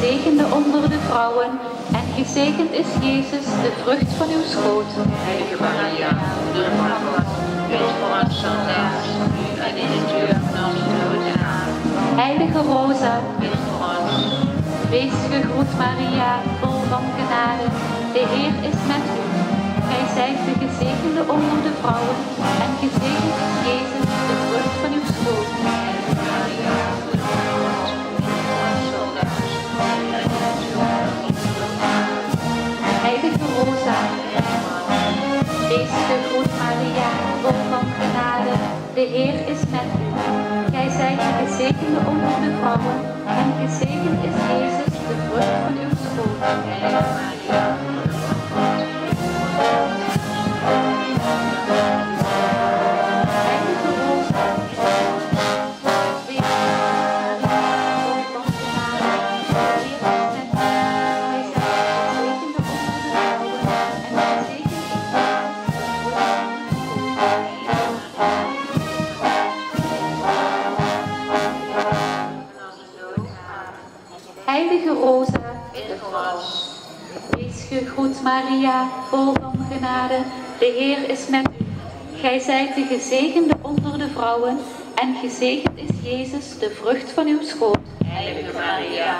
gezegende onder de vrouwen en gezegend is Jezus, de vrucht van uw schoot. Heilige Maria, moeder van God, bid voor ons zondaars, nu en in het uur van onze dood. Amen. Heilige Rosa, Bid voor ons. wees gegroet Maria, vol van genade. De Heer is met u. Gij zijt de gezegende onder de vrouwen en gezegend is Jezus, de vrucht van uw schoot. Heilige Maria, moeder van God, bid voor ons zondaars, nu en in het uur van onze dood. Amen. Heilige Rosa, wees gegroet Maria, vol van genade. De Heer is met u. Gij zijt de gezegende onder de vrouwen en gezegend is Jezus, de vrucht van uw schoot. Heilige Maria, moeder van God, bid voor ons Heilige Rosa, wees gegroet Maria, vol van genade. De Heer is met u. Gij zijt de gezegende onder de vrouwen en gezegend is Jezus, de vrucht van uw schoot. Heilige Rosa, bid voor ons. wees gegroet Maria, vol van genade. De Heer is met u. Gij zijt de gezegende onder de vrouwen en gezegend is Jezus, de vrucht van uw schoot. Heilige Maria,